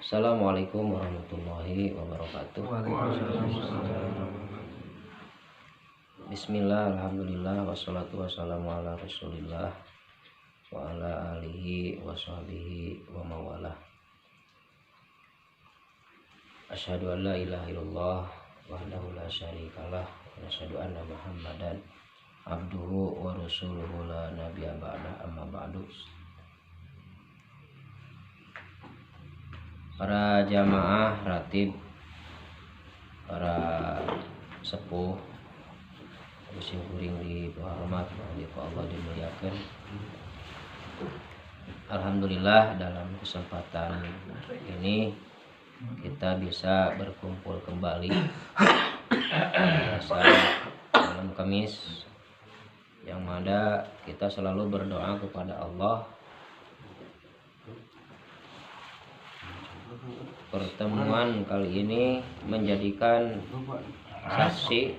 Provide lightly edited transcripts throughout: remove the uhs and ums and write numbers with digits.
Assalamualaikum warahmatullahi wabarakatuh. Bismillah, alhamdulillah, wassalatu wassalamu ala rasulillah wa ala alihi wa sahbihi wa mawalah. Asyhadu an la ilaha illallah wahdahu la syarikalah wa asyhadu anna muhammadan abduhu wa rasuluhu la nabiyya ba'da, amma ba'du. Para jamaah ratib, para sepuh, musim kuring di hormat, di Allah dimuliakan. Alhamdulillah dalam kesempatan ini kita bisa berkumpul kembali pada malam Kamis, yang mana kita selalu berdoa kepada Allah. Pertemuan kali ini menjadikan saksi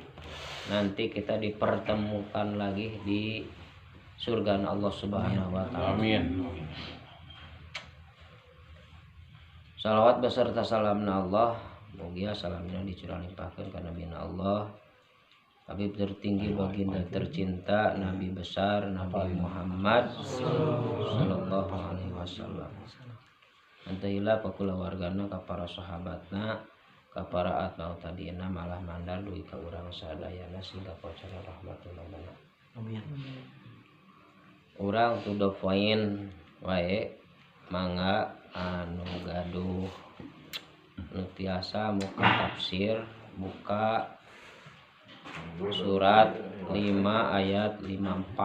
nanti kita dipertemukan lagi di surga Allah Subhanahu wa taala. Amin. Salawat beserta salamna Allah, mugia salamna dicurah limpahkeun ka Nabi Allah, Habib tertinggi baginda tercinta, Nabi besar Nabi Muhammad sallallahu alaihi wasallam. Antailah pakula wargana ka para sahabatna, ka para atba'u tabi'ina, malah mandal duwi ka urang sadayana sehingga pacara rahmatullah. Amin. Urang to the point wae mangga anu gaduh nu tiasa muka tafsir, buka surat 5 ayat 54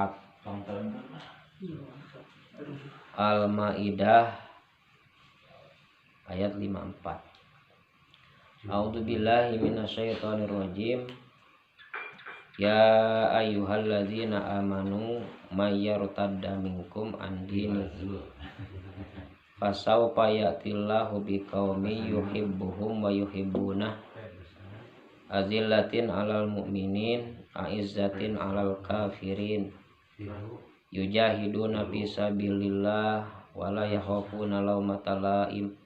Al-Maidah ayat 54. A'udzubillahi minasyaitonir rajim. Ya ayyuhalladzina amanu may yartadda minkum an dinihi fasawfa ya'tillahu biqaumin yuhibbuhum wa yuhibbunah azillatin 'alal mu'minin a'izzatin 'alal kafirin yujahiduna fi sabilillah wa la yakhafuna laumata laim.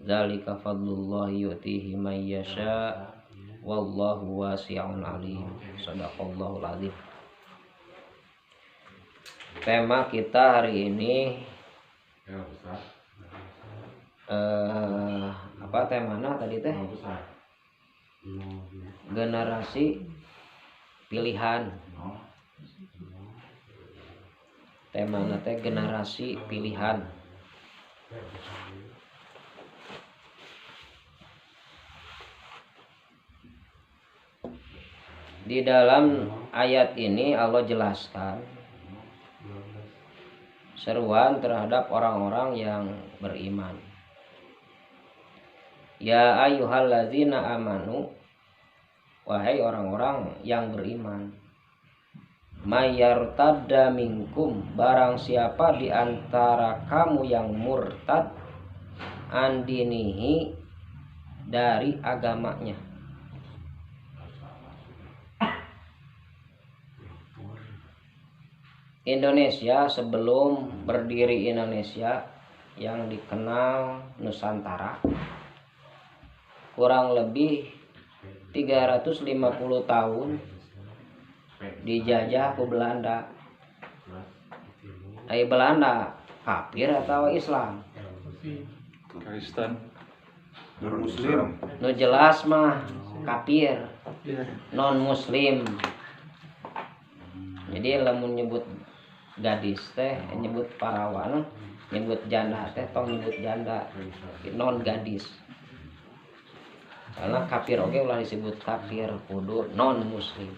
Dzalika fadlullahi yu'tihi may yasha wallahu wasi'un alim. Shadaqallahul azim. Tema kita hari ini apa temana tadi teh? Generasi pilihan. Temana teh generasi pilihan. Di dalam ayat ini Allah jelaskan seruan terhadap orang-orang yang beriman. Ya ayyuhalladzina amanu, wahai orang-orang yang beriman. Mayyartadda minkum, barang siapa di antara kamu yang murtad andinihi, dari agamanya. Indonesia, sebelum berdiri Indonesia yang dikenal Nusantara, kurang lebih 350 tahun dijajah ke Belanda. Belanda kafir atau Islam? Kristen, non muslim. Nu jelas mah kafir, non muslim. Jadi lamun nyebut gadis teh, nyebut parawan, nyebut janda teh tong nyebut janda, non gadis. Karena kafir oke ulah disebut kafir, kudu non muslim.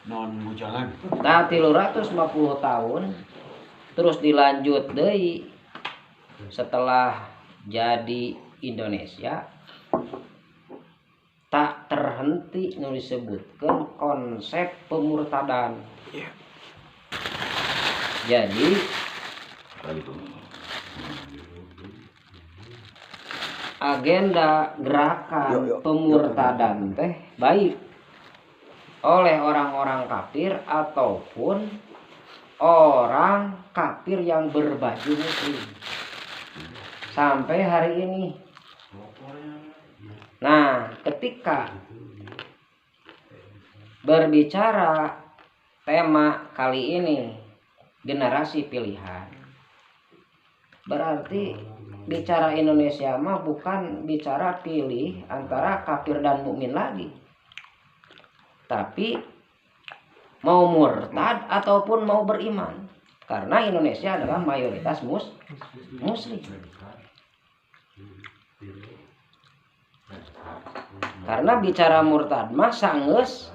Non bujalan. Nah 350 tahun terus dilanjut deui setelah jadi Indonesia, tak terhenti nu disebutkan konsep pemurtadan. Jadi agenda gerakan pemurtadan teh baik oleh orang-orang kafir ataupun orang kafir yang berbaju muslim. sampai hari ini. Nah, ketika berbicara tema kali ini generasi pilihan, berarti bicara Indonesia mah bukan bicara pilih antara kafir dan mukmin lagi, tapi mau murtad ataupun mau beriman, karena Indonesia adalah mayoritas muslim. Karena bicara murtad mah sangeus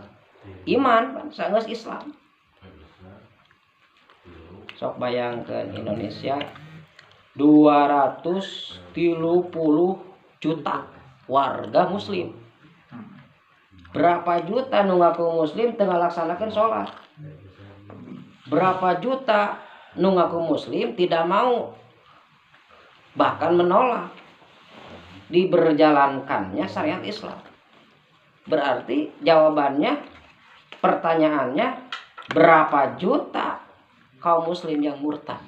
iman, sangeus Islam. Sok bayangkeun Indonesia 230 juta warga muslim. Berapa juta nu ngaku muslim teu ngalaksanakeun salat? Berapa juta nu ngaku muslim tidak mau, bahkan menolak diberjalankannya syariat Islam? Berarti jawabannya, pertanyaannya, berapa juta kaum muslim yang murtad?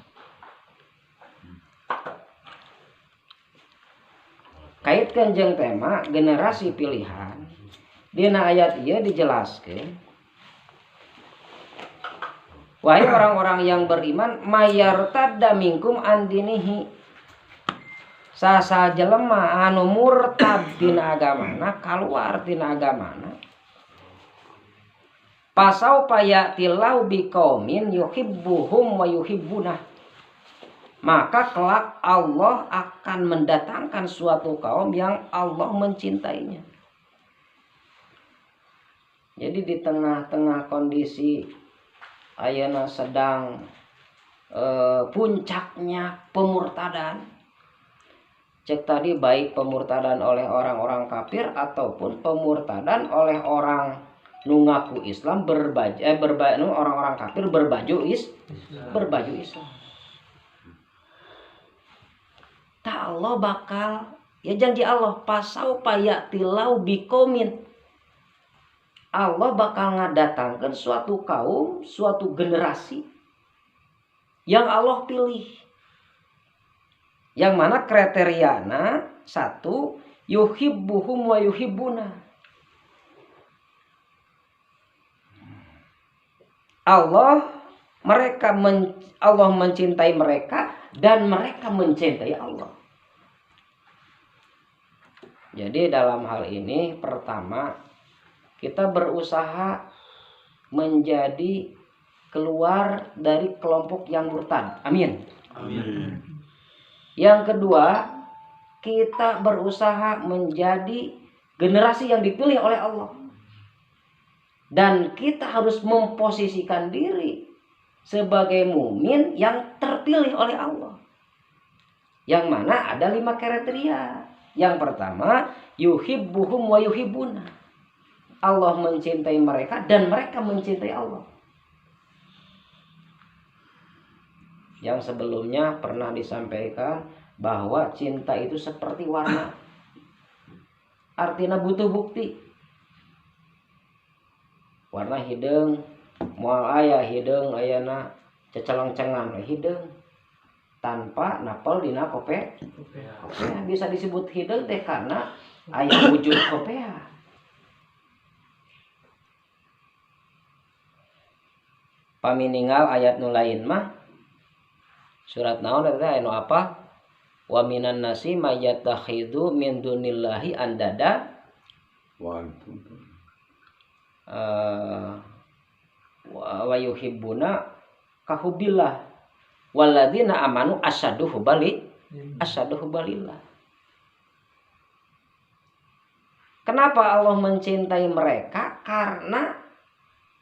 Kaitkan jeung tema generasi pilihan, dina ayat ieu dijelaskeun, wahai orang-orang yang beriman, mayartadda minkum an dinihi, sasa jelema anu murtad tina agamana, kaluar tina agamana, pasau payatilau biqaumin yuhibbuhum wa yuhibbunah, maka kelak Allah akan mendatangkan suatu kaum yang Allah mencintainya. Jadi di tengah-tengah kondisi ayeuna sedang puncaknya pemurtadan, cek tadi baik pemurtadan oleh orang-orang kafir ataupun pemurtadan oleh orang nu ngaku Islam orang-orang kafir berbaju Islam. Ta Allah bakal, ya janji Allah, pasau payatilau biqaumin, Allah bakal ngadatangkeun suatu kaum, suatu generasi yang Allah pilih, yang mana kriteriana satu, yuhibbuhum wa yuhibbuna, Allah mencintai mereka dan mereka mencintai Allah. Jadi dalam hal ini pertama, kita berusaha menjadi keluar dari kelompok yang murtad. Amin. Amin. Yang kedua, kita berusaha menjadi generasi yang dipilih oleh Allah. Dan kita harus memposisikan diri sebagai mukmin yang terpilih oleh Allah. Yang mana ada 5 kriteria. Yang pertama, yuhibbuhum wa yuhibbuna, Allah mencintai mereka dan mereka mencintai Allah. Yang sebelumnya pernah disampaikan bahwa cinta itu seperti warna, artinya butuh bukti. Warna hideung, moal aya hideung ayana cecelengcengan hideung tanpa napel dina kopea bisa disebut hideung teh karena aya wujud kopea. Pamininggal ayat nu lain mah surat naon eta anu apa? Wa minan nasi mayattakhidhu min dunillahi andada wa yuhibbuna kahubbillah walladzina amanu asyaddu hubbalillah. Kenapa Allah mencintai mereka? Karena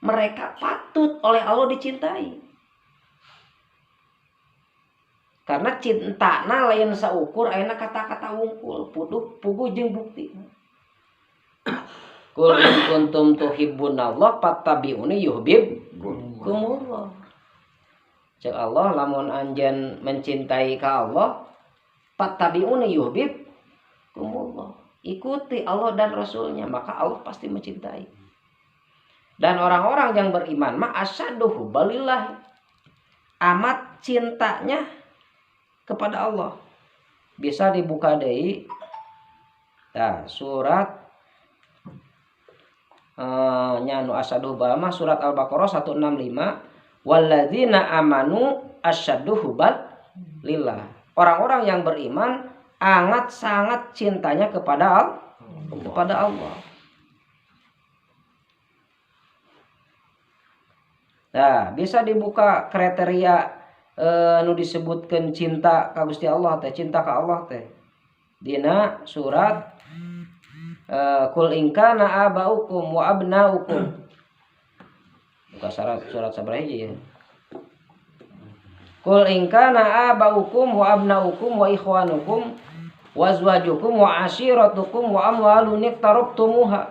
mereka patut oleh Allah dicintai. Karena cintana lain saukur ayeuna kata-kata wungkul, puguh jeung bukti. Qul in kuntum tuhibbunallah fattabi'uni yuhibbukumullah. Cek Allah, lamun anjeun mencintai ka Allah, fattabi'uni yuhibbukumullah. Ikuti Allah dan Rasulnya, maka Allah pasti mencintai. Dan orang-orang yang beriman mah asyaddu hubbalillah, amat cintanya kepada Allah. bisa dibuka deui. Nah, surat nya nu asyaddu mah surat Al-Baqarah 165, walladzina amanu asyaddu hubal lillah. Orang-orang yang beriman amat sangat cintanya kepada Allah. Nah, bisa dibuka kriteria nu disebutkan cinta ka Gusti Allah teh, cinta ka Allah teh. Dina surat Qul in kana abaukum wa abnaukum. Buka surat sabaraha hiji ya. Qul in kana abaukum wa abnaukum wa ikhwanukum wa azwajukum wa ashiratukum wa amwalun iqtarabtumuha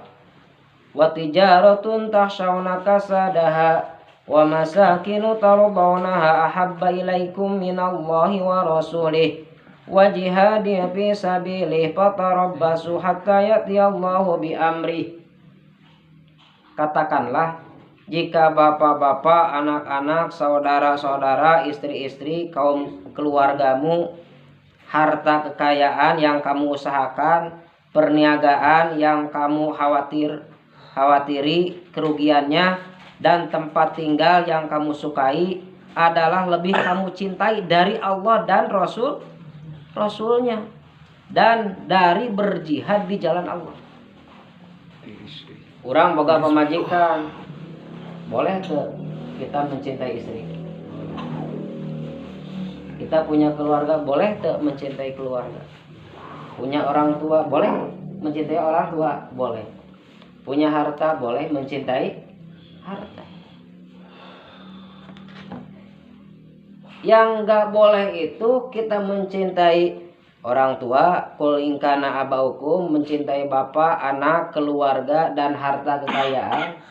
wa tijaratun tahshawna kasadaha wa masakinu tardawnaha ahabba ilaikum minallahi wa rasulih wa jihadin fi sabilih fatarabbasu hatta ya'tiyallahu bi amrih. Katakanlah, jika bapak-bapak, anak-anak, saudara-saudara, istri-istri, kaum keluargamu, harta kekayaan yang kamu usahakan, perniagaan yang kamu khawatiri kerugiannya, dan tempat tinggal yang kamu sukai adalah lebih kamu cintai dari Allah dan Rasulnya, dan dari berjihad di jalan Allah. Urang boga pamajikan, boleh tuh kita mencintai istri. Kita punya keluarga, boleh tuh mencintai keluarga. Punya orang tua, boleh mencintai orang tua, boleh. Punya harta, boleh mencintai harta. Yang gak boleh itu kita mencintai orang tua, qul in kana abaukum, mencintai bapak, anak, keluarga, dan harta kekayaan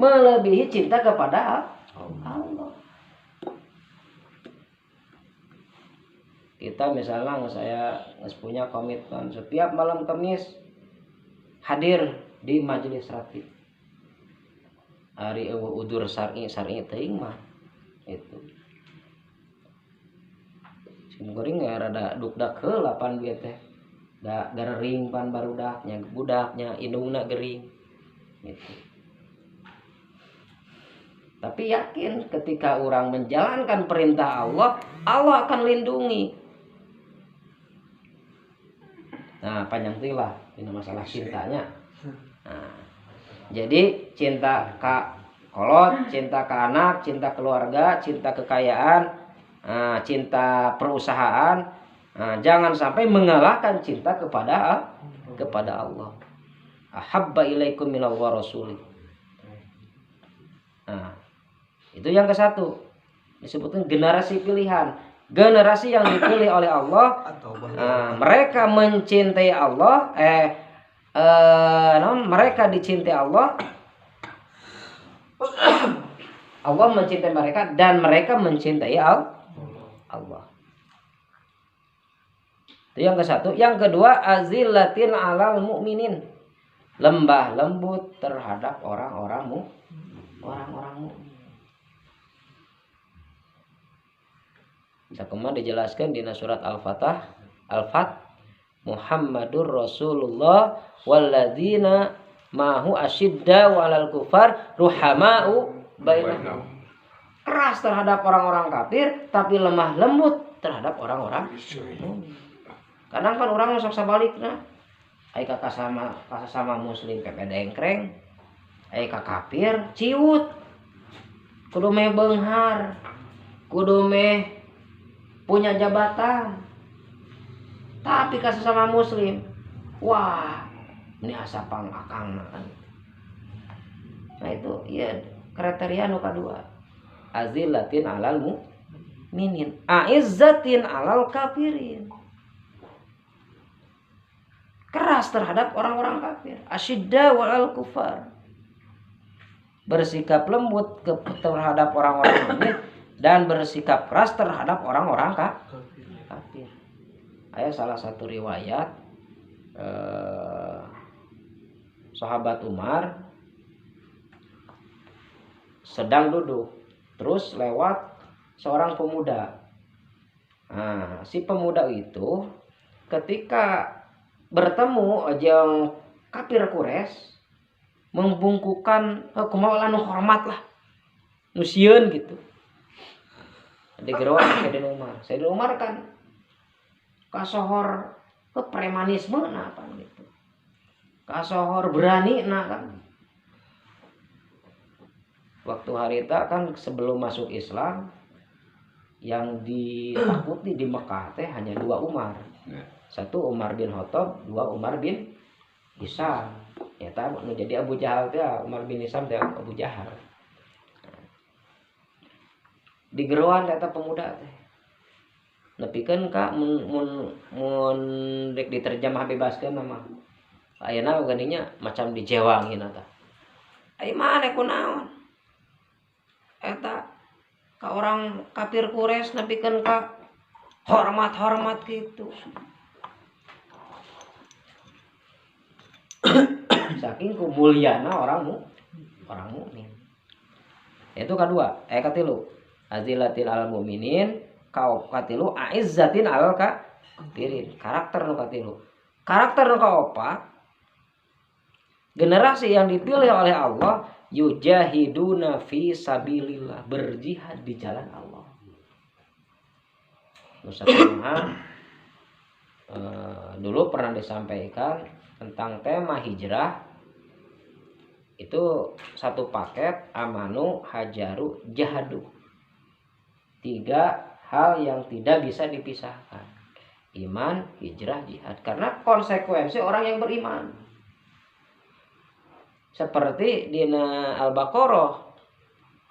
melebihi cinta kepada Allah. Kita misalnya saya punya komitmen setiap malam Kamis hadir di majelis ratib. Hari udur syar'i teuing mah itu. Sim goreng rada dukdak heula pan bieu teh. Da gering pan barudak nya budaknya indungna gering. Gitu. Tapi yakin ketika orang menjalankan perintah Allah, Allah akan lindungi. Nah, panjang tilah ini masalah cintanya. Nah, jadi cinta ka kolot, cinta ke anak, cinta keluarga, cinta kekayaan, cinta perusahaan, jangan sampai mengalahkan cinta kepada Allah. Ahabba ilaikum minallahi wa rasulih. Nah, itu yang ke satu disebutkan generasi pilihan, generasi yang dipilih oleh Allah. Mereka mencintai Allah, mereka dicintai Allah, Allah mencintai mereka, dan mereka mencintai Allah. Itu yang ke satu. Yang kedua, azillatin alal mu'minin, lembah lembut terhadap orang-orang mukmin. Sakema dijelaskan di surat Al-Fat Muhammadur Rasulullah walladzina ma'hu asyidda 'alal kufar ruhama'u bainahum. Keras terhadap orang-orang kafir tapi lemah lembut terhadap orang-orang mukmin. Kadang kan orang sok sabalikna. Ai ka sama muslim pepe dengkreng, ai ka kafir ciut. Kudu meh beunghar, kudu meh punya jabatan. Tapi ka sesama muslim, wah, ini asa pangakang kan. Nah itu ya kriteria nu kadua. Azillatin alal mu'minin, aizzatin alal kafirin. Keras terhadap orang-orang kafir, asyidda walal kufar. Bersikap lembut terhadap orang-orang mukmin dan bersikap keras terhadap orang-orang kafir. Ada salah satu riwayat sahabat Umar sedang duduk, terus lewat seorang pemuda. Nah, si pemuda itu ketika bertemu jeung kafir Quraisy membungkukan kumaha nu hormat lah. Nu sieun gitu. Digeroan Sayyidina Umar. Sayyidina Umar kan kasohor premanisme nah apa gitu. Kasohor berani nah kan. Waktu harita kan sebelum masuk Islam yang ditakuti di Mekah teh hanya 2 Umar. Satu Umar bin Khattab, 2 Umar bin Hisam. Ya tahu jadi Abu Jahal teh Umar bin Hisam teh Abu Jahal. Digeroan kata pemuda teh. Nepikeun ka mun dek diterjemah bebaskeun mah. Ayeuna geuninnya macam dijewangin eta. Ai mane kunaon? Eta ka orang kafir Quraisy nepikeun ka hormat-hormat gitu. Saking kumuliana orang mukmin. Itu kedua, katilu. Azilatil alal mu'minin, katilu aizzatin alal kafirin. Karakter nu katilu. Karakter nu kaopat, generasi yang dipilih oleh Allah yujahiduna fi sabilillah, berjihad di jalan Allah. Dulu pernah disampaikan tentang tema hijrah itu satu paket amanu hajaru jahadu, 3 hal yang tidak bisa dipisahkan: iman, hijrah, jihad. Karena konsekuensi orang yang beriman. Seperti di Al-Baqarah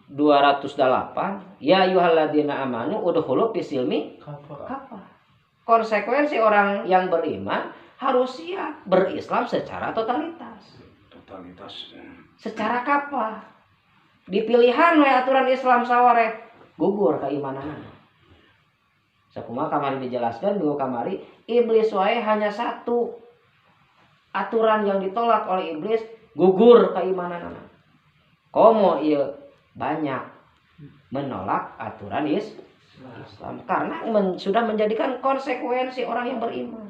208, ya ayyuhalladzina amanu udkhulu fisilmi kafa. Konsekuensi orang yang beriman harus siap berislam secara totalitas. Secara kafa. Dipilihan we aturan Islam saware gugur keimanan. Sakumaha kamari dijelaskan dulu kamari iblis wae hanya 1 aturan yang ditolak oleh iblis gugur keimanan. Komo ieu banyak menolak aturan Islam karena sudah menjadikan konsekuensi orang yang beriman.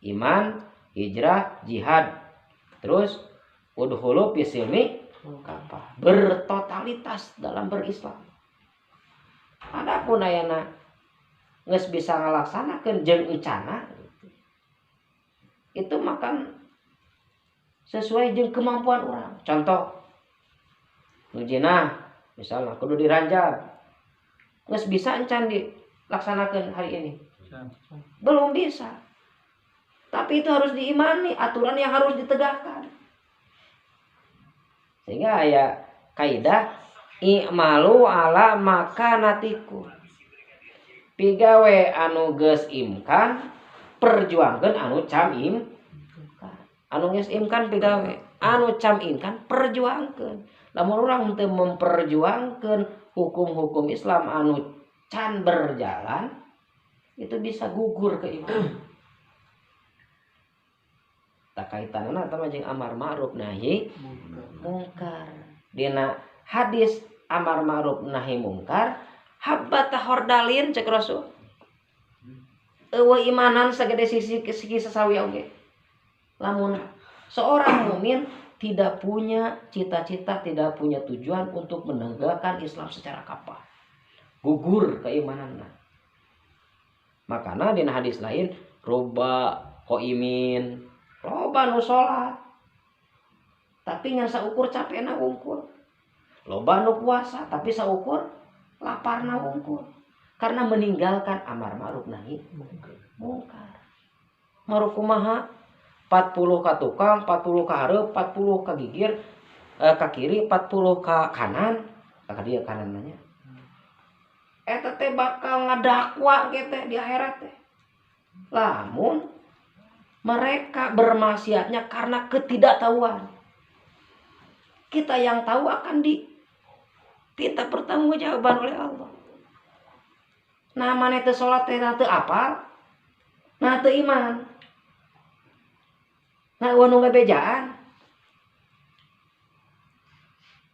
Iman, hijrah, jihad. Terus udhulu fisilmi kafa, bertotalitas dalam berislam. Adapun ayana geus bisa ngalaksanakeun jeung encana itu makan sesuai jeung kemampuan orang. Contoh nujina misalnya kudu diranjab geus bisa encan dilaksanakeun hari ini belum bisa, tapi itu harus diimani, aturan yang harus ditegakkan. Sehingga aya kaidah i'malu ala makanatikum, pigawe anu geus imkan perjuangkeun anu cam imkan. Anu geus imkan pigawe, anu cam imkan perjuangkeun. Lamun urang teu memperjuangkeun hukum-hukum Islam anu can berjalan, itu bisa gugur keimanan. Tak kaitanna tama jeung amar ma'ruf nahi mungkar. Dina hadis amar ma'ruf nahi mungkar habbata hordalin cek Rasul. Eueuh imanan sagede sisi sasawi oge. Lamun seorang mukmin tidak punya cita-cita, tidak punya tujuan untuk menegakkan Islam secara kafah, gugur keimananna. Makana dina hadis lain roba qaimin, loba nu salat tapi ngan saukur capena wungkul, loba nu puasa tapi saukur laparna wungkul, karena meninggalkan amar ma'ruf nahi mungkar. Ma'ruf kumaha? 40 ka tukang, 40 ka hareup, 40 ka gigir, ka kiri, 40 ka kanan, ka dieu kanan nanya. Eta teh bakal ngadakwa ge teh di akhirat teh. Lamun mereka bermaksiatnya karena ketidaktahuan. Kita yang tahu akan kita pertanggungjawaban oleh Allah. Nah, maneh teu salat teh teu apal, nah teu iman. Nah, wanu ngabejaan.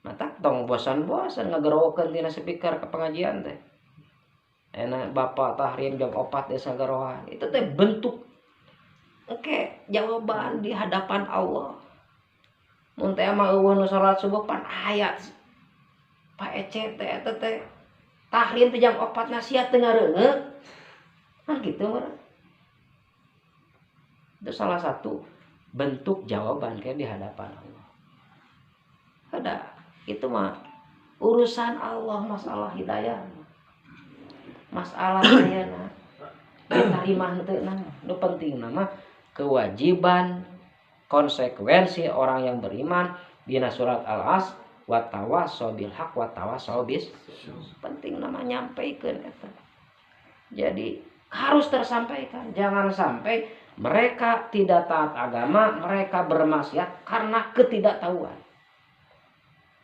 Mata tong bosan-bosan ngagerowokeun tina speaker ke pengajian teh. enak bapak tahrim jam 4 desa garoha itu teh bentuk jawaban di hadapan Allah. Mun teh mah eueuh nu salat subuh pan aya Pak Ece teh eta teh tahrim teh jam 4 nasihat teu ngareungeuk. Kan kitu mah. Itu salah satu bentuk jawaban kayak di hadapan Allah. Ada itu mah urusan Allah, masalah hidayah. Masalah ayana diterima henteu nah. Nu penting nama kewajiban konsekuensi orang yang beriman dina surat Al-As wa tawassaw bil haq wa tawassaw bis penting nama nyampaikeun eta. Jadi harus tersampaikan. Jangan sampai mereka tidak taat agama, mereka bermaksiat karena ketidaktahuan.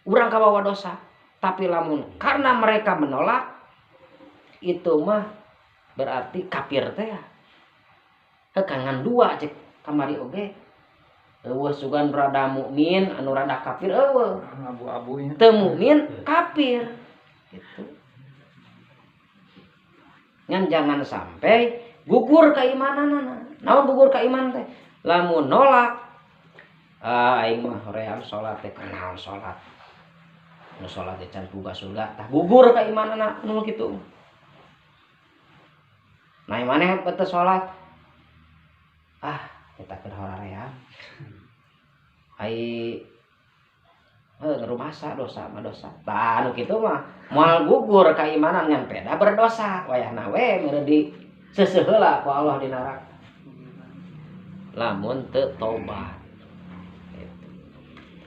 Urang kabawa dosa, tapi lamun karena mereka menolak itu mah berarti kafir teh ya. Hekangan dua cek kamari oge. Eueuh sugan rada mukmin anu rada kafir eueuh. Abu-abunya. Teu mukmin kafir. Gitu. Ngan jangan sampai gugur keimananana. Naon gugur keimanan teh? Lamun nolak aing mah hoream salat teh kenal salat. Nu salat teh can boga surga tah gugur keimananana nu kitu. Nah maneh teu salat. Kita keur hoream. Ai rumasa dosa mah dosa. Tah anu kitu mah moal gugur keimanan ngan peda berdosa. Wayahna we ngeudi seuseuh heula ku Allah di neraka. Lamun teu tobat.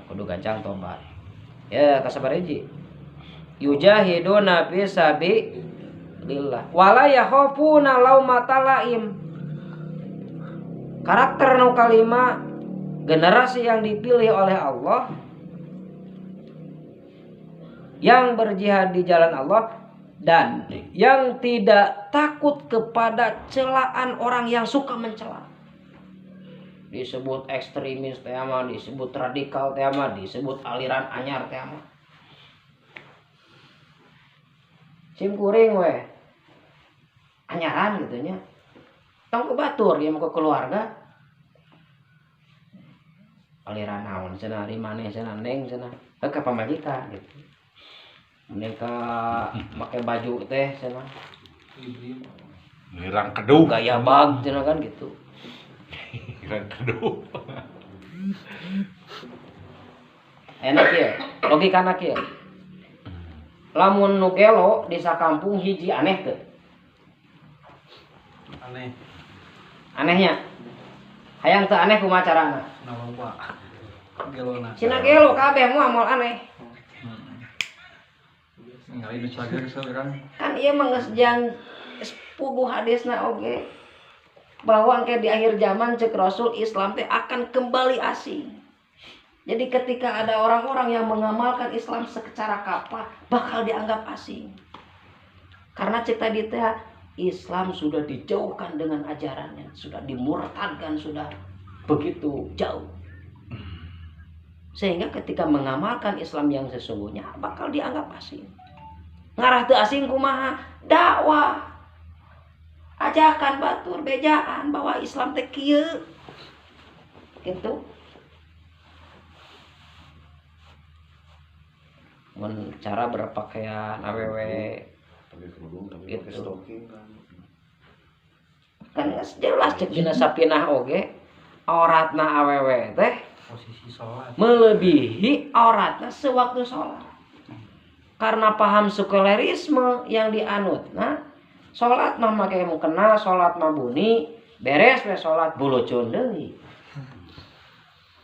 Kudu gancang tobat. Ya kasabar hiji. Yujahiduna fi sabilillah wala yakhafuna laumata laim. Karakter nu kalima generasi yang dipilih oleh Allah yang berjihad di jalan Allah dan yang tidak takut kepada celaan orang yang suka mencela. Disebut ekstremis teh mah, disebut radikal teh mah, disebut aliran anyar teh mah. Sim kuring we. Anyaran gitu nya. Tong ke batur ieu mah ke keluarga. Aliran naon cenah ari maneh cenah neng cenah. Ka pamajikan gitu. Mereka pakai baju teh cenah. Nirang keduh. Gaya bag cenah kan gitu. Nirang keduh. Enak ya, logikana kieu. Lamun nu gelo di sakampung hiji aneh teu? Aneh. Anehnya. Hayang teu aneh kumaha carana? Naloba. Gelona. Cina gelo kabeh moal aneh. Ngali nu cager seurang. Kan ieu mah geus jang puguh hadisna oge. Bahwa engke di akhir zaman cek Rasul Islam teh akan kembali asing. Jadi ketika ada orang-orang yang mengamalkan Islam secara kapal bakal dianggap asing. Karena cek tadi teh Islam sudah dijauhkan dengan ajarannya, sudah dimurtadkan, sudah begitu jauh. Sehingga ketika mengamalkan Islam yang sesungguhnya bakal dianggap asing. Ngarah teu asing kumaha? Dakwah. Ajakan batur bejaan bahwa Islam teh kieu. Gitu. Cara berpakaian awewe gitu. Kan jelas cek dina sapinah oge auratna awewe teh Posisi sholat. melebihi auratna sewaktu sholat. Karena paham sekulerisme yang dianut. Nah, sholat mah make mukena, sholat mah bunyi, beres we sholat bulucun deui.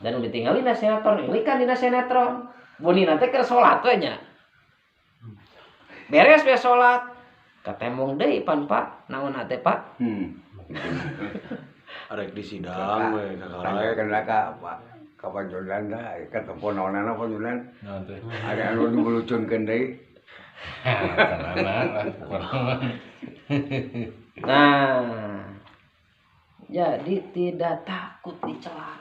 Dan ditinggalin na sinetron, ini kan dina sinetron. Bunyi nanti ke sholat we nya. Beres we sholat, katemong deui pan Pak, naon ate Pak? Arek di sidang we Saya kena ka panjolan da, ka tepononana panjolan. Naon teh? Ada anu dibulucunkeun deui. Nah, jadi tidak takut dicela.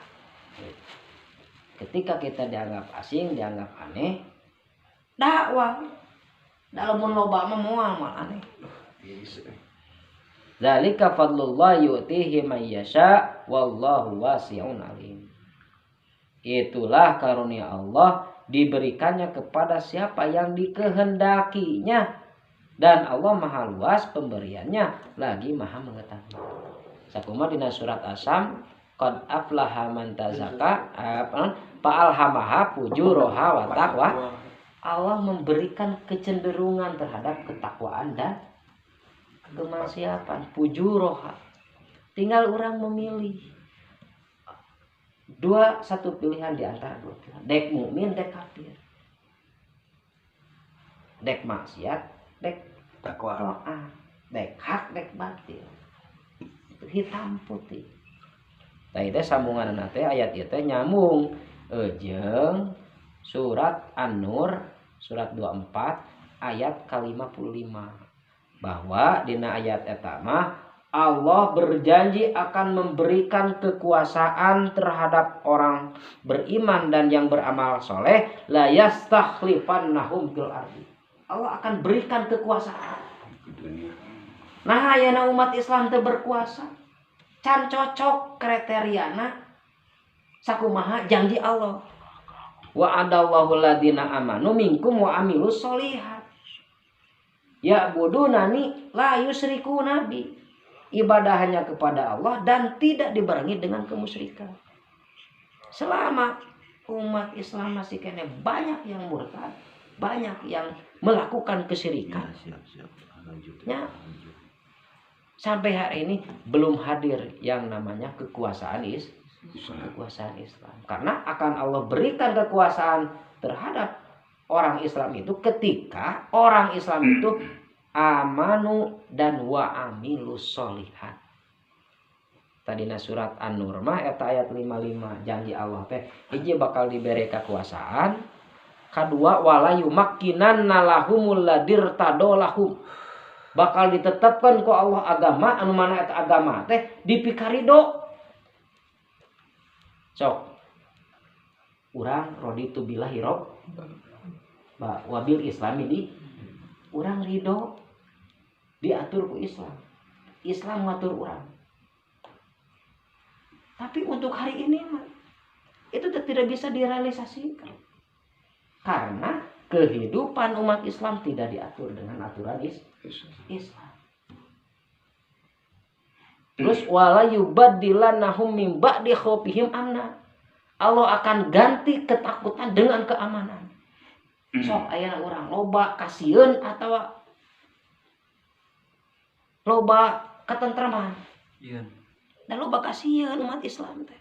Ketika kita dianggap asing, dianggap aneh, dakwah. Dalam loba mah moal aneh. Zalika fadlullah yu'tihi man yasha wallahu wasi'un alim. Itulah karunia Allah, diberikannya kepada siapa yang dikehendakinya, dan Allah maha luas pemberiannya lagi maha mengetahui. Sakumaha dina surat Asam, qad aflaha man tazakka fa'alhamaha fujuraha wa taqwa. Allah memberikan kecenderungan terhadap ketakwaan dan kemaksiatan. Fujuraha, tinggal orang memilih satu pilihan di antara dua pilihan. Dek mukmin, dek kafir. Dek maksiat, dek takwa. taat. Dek hak, dek batil. Hitam putih. Tah itu sambungan teh ayat ieu teh nyambung jeung surat An-Nur surat 24 ayat ke-55 bahwa dina ayat eta mah Allah berjanji akan memberikan kekuasaan terhadap orang beriman dan yang beramal soleh. La yastakhlifannahum fil ardi. Allah akan berikan kekuasaan. Nah, ayeuna umat Islam teu berkuasa. Can cocok kriteriana sakumaha janji Allah. Wa adallahu ladina amanu minkum wa amilus solihat. Ya budunani la yusriku nabi. Ibadah hanya kepada Allah dan tidak dibarengi dengan kemusyrikan. Selama umat Islam masih kena banyak yang murtad, banyak yang melakukan kesyirikan. Ya, sampai hari ini belum hadir yang namanya kekuasaan Islam. Karena akan Allah berikan kekuasaan terhadap orang Islam itu ketika orang Islam itu amanu dan wa amilus solihat. Tadina surat An-Nur mah eta ayat 55 janji Allah teh hiji bakal diberi kekuasaan, kadua wala yumakkinanna lahumul ladir tadolahum, bakal ditetapkan ku Allah agama anu mana eta agama teh dipikarido. Sok urang raditu billahi rabb wabil islami di urang ridho diatur ku Islam ngatur urang. Tapi untuk hari ini itu tidak bisa direalisasikan karena kehidupan umat Islam tidak diatur dengan aturan Islam. Terus wala yubaddilannahum min ba'di khaufihim amna. Allah akan ganti ketakutan dengan keamanan. Sok aya urang loba kasieun atawa loba ketentraman. Iya. Dan loba kasieun umat Islam teh.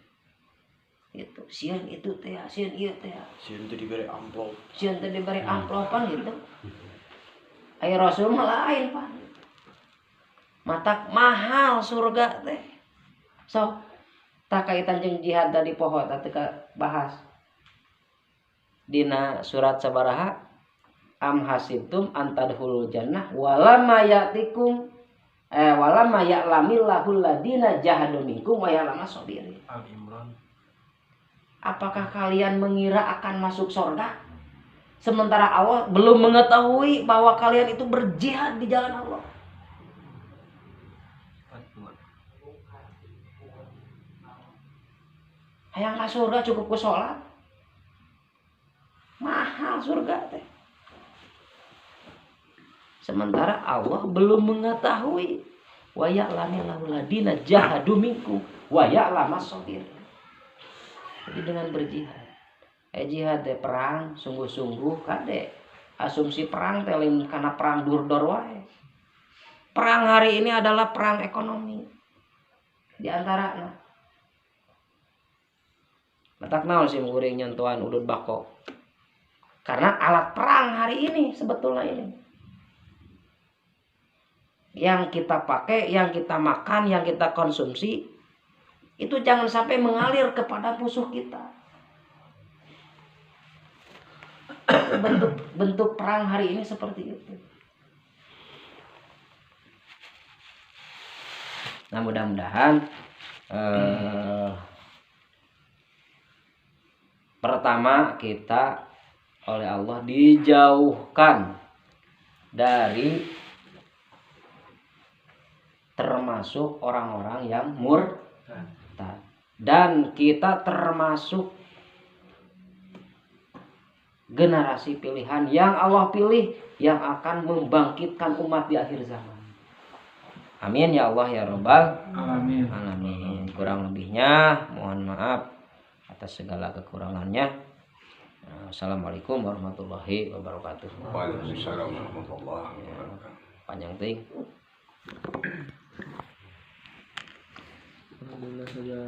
Gitu. Sieun itu teh, sieun ieu teh. Sieun teh diberi amplop. Sieun teh diberi amplopan gitu. Aya Rasul mah lain, Pak. Matak mahal surga teh. Sok tak kaitan jeung jihad tadi poho teh bahas. Dina surat sabaraha am hasibtum antadkhulul jannah walamma ya'tikum walamma ya'lamillahul ladina jahadu minkum wa ya'lamas sabirin. Al-Imran. Apakah kalian mengira akan masuk surga sementara Allah belum mengetahui bahwa kalian itu berjihad di jalan Allah? Hayang ka surga cukup ku salat. Mahal surga teh. Sementara Allah belum mengetahui wa ya'lamul ladina jahadu minkum wa ya'lamas sabirin. Jadi dengan berjihad. Jihad teh perang sungguh-sungguh kade. Asumsi perang teh lain kana perang dur-dor wae. Perang hari ini adalah perang ekonomi. Di antarana matak naon sih nguring nyentuhan udud bako. Karena alat perang hari ini sebetulnya ini. Yang kita pakai, yang kita makan, yang kita konsumsi itu jangan sampai mengalir kepada musuh kita. Bentuk perang hari ini seperti itu. Nah, mudah-mudahan pertama kita oleh Allah dijauhkan dari termasuk orang-orang yang murtad. Dan kita termasuk generasi pilihan yang Allah pilih yang akan membangkitkan umat di akhir zaman. Amin ya Allah ya Rabbal alamin. Kurang lebihnya mohon maaf atas segala kekurangannya. Assalamualaikum warahmatullahi wabarakatuh. Waalaikumsalam warahmatullahi wabarakatuh. Panjang ting. Alhamdulillah saja.